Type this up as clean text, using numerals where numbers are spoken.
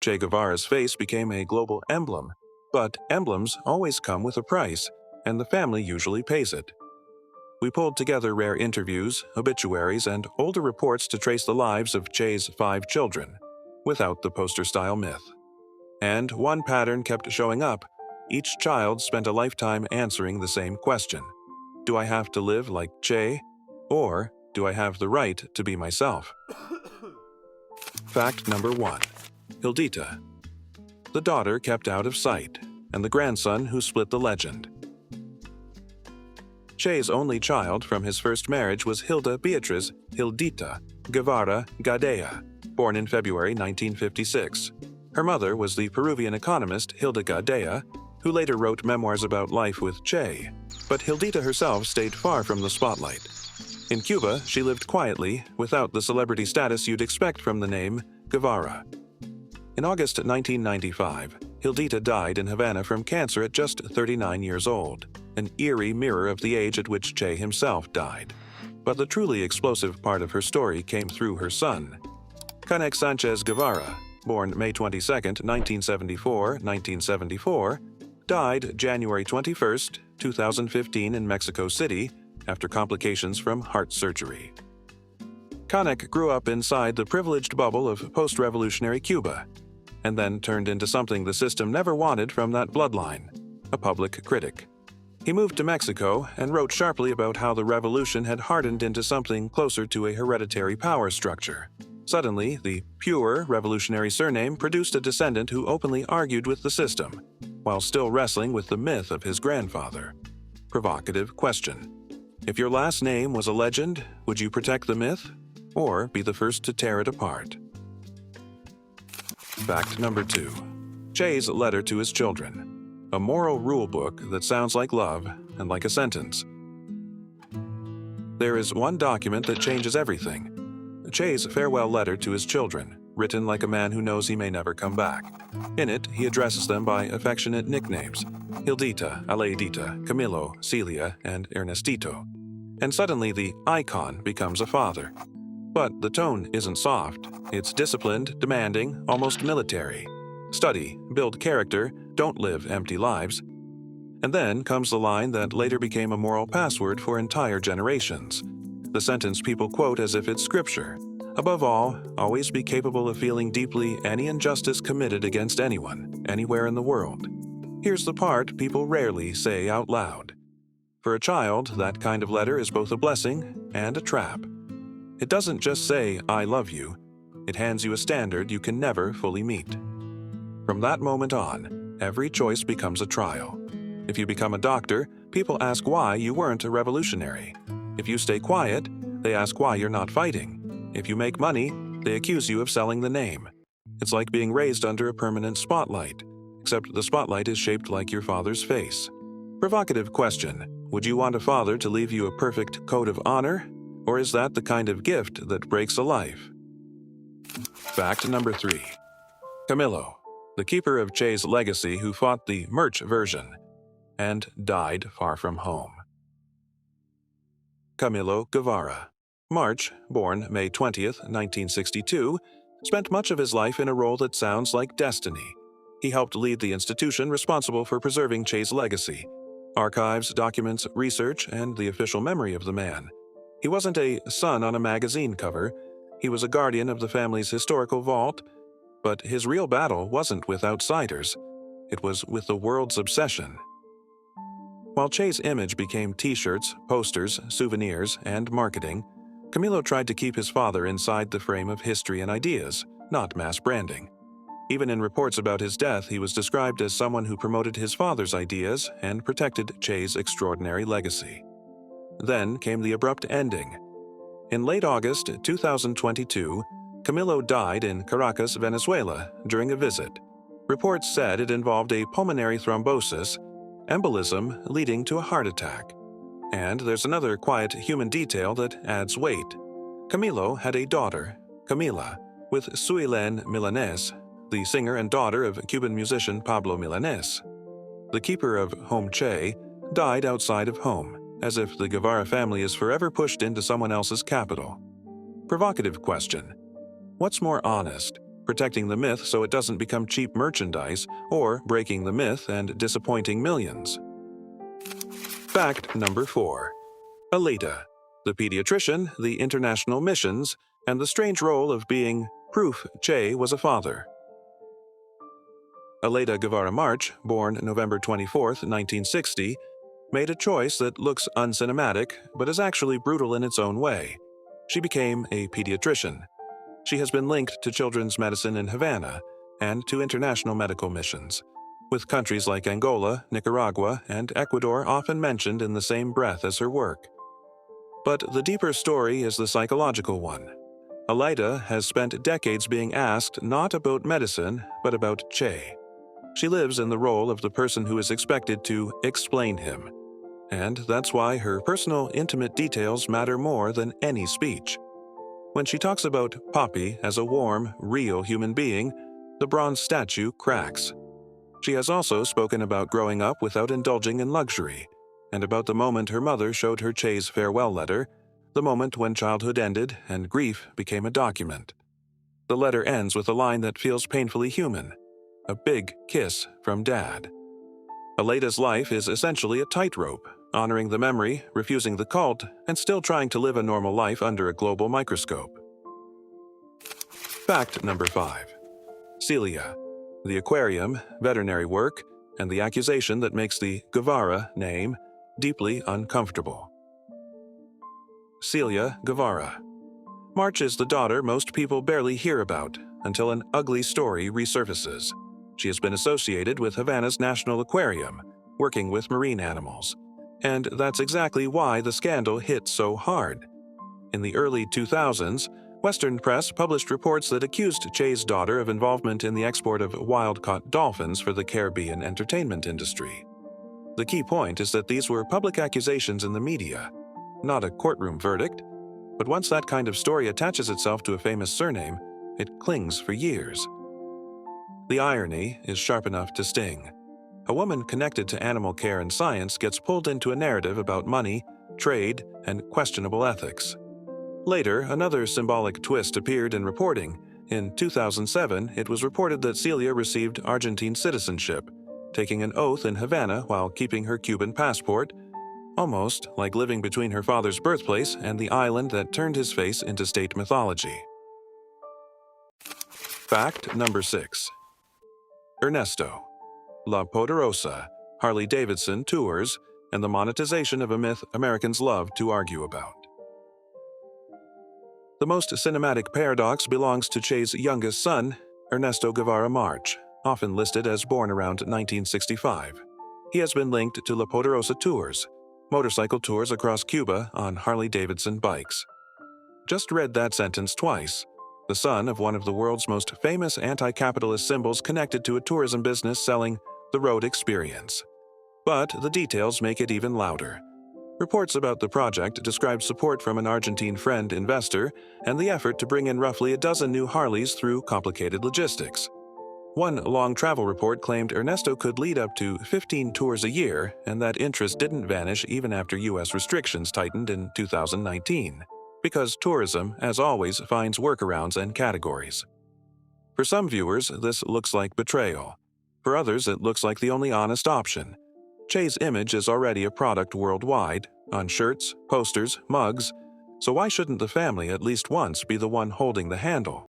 Che Guevara's face became a global emblem, but emblems always come with a price, and the family usually pays it. We pulled together rare interviews, obituaries, and older reports to trace the lives of Che's 5 children, without the poster-style myth. And one pattern kept showing up. Each child spent a lifetime answering the same question. Do I have to live like Che? Or do I have the right to be myself? Fact number 1. Hildita. The daughter kept out of sight, and the grandson who split the legend. Che's only child from his first marriage was Hilda Beatriz Hildita Guevara Gadea, born in February 1956. Her mother was the Peruvian economist Hilda Gadea, who later wrote memoirs about life with Che. But Hildita herself stayed far from the spotlight. In Cuba, she lived quietly, without the celebrity status you'd expect from the name Guevara. In August 1995, Hildita died in Havana from cancer at just 39 years old, an eerie mirror of the age at which Che himself died. But the truly explosive part of her story came through her son. Canek Sanchez Guevara, born May 22, 1974, died January 21, 2015 in Mexico City after complications from heart surgery. Canek grew up inside the privileged bubble of post-revolutionary Cuba, and then turned into something the system never wanted from that bloodline, a public critic. He moved to Mexico and wrote sharply about how the revolution had hardened into something closer to a hereditary power structure. Suddenly, the pure revolutionary surname produced a descendant who openly argued with the system, while still wrestling with the myth of his grandfather. Provocative question. If your last name was a legend, would you protect the myth, or be the first to tear it apart? Fact number 2. Che's letter to his children. A moral rule book that sounds like love and like a sentence. There is one document that changes everything. Che's farewell letter to his children, written like a man who knows he may never come back. In it, he addresses them by affectionate nicknames: Hildita, Aleidita, Camilo, Celia, and Ernestito. And suddenly the icon becomes a father. But the tone isn't soft. It's disciplined, demanding, almost military. Study, build character, don't live empty lives. And then comes the line that later became a moral password for entire generations. The sentence people quote as if it's scripture. Above all, always be capable of feeling deeply any injustice committed against anyone, anywhere in the world. Here's the part people rarely say out loud. For a child, that kind of letter is both a blessing and a trap. It doesn't just say, "I love you." It hands you a standard you can never fully meet. From that moment on, every choice becomes a trial. If you become a doctor, people ask why you weren't a revolutionary. If you stay quiet, they ask why you're not fighting. If you make money, they accuse you of selling the name. It's like being raised under a permanent spotlight, except the spotlight is shaped like your father's face. Provocative question: would you want a father to leave you a perfect code of honor? Or is that the kind of gift that breaks a life? Fact number 3. Camilo, the keeper of Che's legacy who fought the merch version and died far from home. Camilo Guevara, March, born May 20, 1962, spent much of his life in a role that sounds like destiny. He helped lead the institution responsible for preserving Che's legacy: archives, documents, research, and the official memory of the man. He wasn't a son on a magazine cover. He was a guardian of the family's historical vault. But his real battle wasn't with outsiders. It was with the world's obsession. While Che's image became t-shirts, posters, souvenirs, and marketing, Camilo tried to keep his father inside the frame of history and ideas, not mass branding. Even in reports about his death, he was described as someone who promoted his father's ideas and protected Che's extraordinary legacy. Then came the abrupt ending. In late August 2022, Camilo died in Caracas, Venezuela, during a visit. Reports said it involved a pulmonary thrombosis, embolism leading to a heart attack. And there's another quiet human detail that adds weight. Camilo had a daughter, Camila, with Suelen Milanes, the singer and daughter of Cuban musician Pablo Milanes. The keeper of home Che died outside of home, as if the Guevara family is forever pushed into someone else's capital. Provocative question: what's more honest, protecting the myth so it doesn't become cheap merchandise, or breaking the myth and disappointing millions. Fact number 4. Aleida, the pediatrician, the international missions, and the strange role of being proof Che was a father. Aleida Guevara March, born November 24, 1960, made a choice that looks uncinematic but is actually brutal in its own way. She became a pediatrician. She has been linked to children's medicine in Havana and to international medical missions, with countries like Angola, Nicaragua, and Ecuador often mentioned in the same breath as her work. But the deeper story is the psychological one. Aleida has spent decades being asked not about medicine, but about Che. She lives in the role of the person who is expected to explain him, and that's why her personal, intimate details matter more than any speech. When she talks about Poppy as a warm, real human being, the bronze statue cracks. She has also spoken about growing up without indulging in luxury, and about the moment her mother showed her Che's farewell letter, the moment when childhood ended and grief became a document. The letter ends with a line that feels painfully human: a big kiss from Dad. Aleida's life is essentially a tightrope, honoring the memory, refusing the cult, and still trying to live a normal life under a global microscope. Fact number 5. Celia, the aquarium, veterinary work, and the accusation that makes the Guevara name deeply uncomfortable. Celia Guevara. March is the daughter most people barely hear about until an ugly story resurfaces. She has been associated with Havana's National Aquarium, working with marine animals. And that's exactly why the scandal hit so hard. In the early 2000s, Western press published reports that accused Che's daughter of involvement in the export of wild-caught dolphins for the Caribbean entertainment industry. The key point is that these were public accusations in the media, not a courtroom verdict. But once that kind of story attaches itself to a famous surname, it clings for years. The irony is sharp enough to sting. A woman connected to animal care and science gets pulled into a narrative about money, trade, and questionable ethics. Later, another symbolic twist appeared in reporting. In 2007, it was reported that Celia received Argentine citizenship, taking an oath in Havana while keeping her Cuban passport, almost like living between her father's birthplace and the island that turned his face into state mythology. Fact number 6. Ernesto, La Poderosa, Harley-Davidson tours, and the monetization of a myth Americans love to argue about. The most cinematic paradox belongs to Che's youngest son, Ernesto Guevara March, often listed as born around 1965. He has been linked to La Poderosa tours, motorcycle tours across Cuba on Harley-Davidson bikes. Just read that sentence twice. The son of one of the world's most famous anti-capitalist symbols connected to a tourism business selling the road experience. But the details make it even louder. Reports about the project describe support from an Argentine friend investor and the effort to bring in roughly a dozen new Harleys through complicated logistics. One long travel report claimed Ernesto could lead up to 15 tours a year, and that interest didn't vanish even after U.S. restrictions tightened in 2019, because tourism, as always, finds workarounds and categories. For some viewers, this looks like betrayal. For others, it looks like the only honest option. Che's image is already a product worldwide, on shirts, posters, mugs, so why shouldn't the family at least once be the one holding the handle?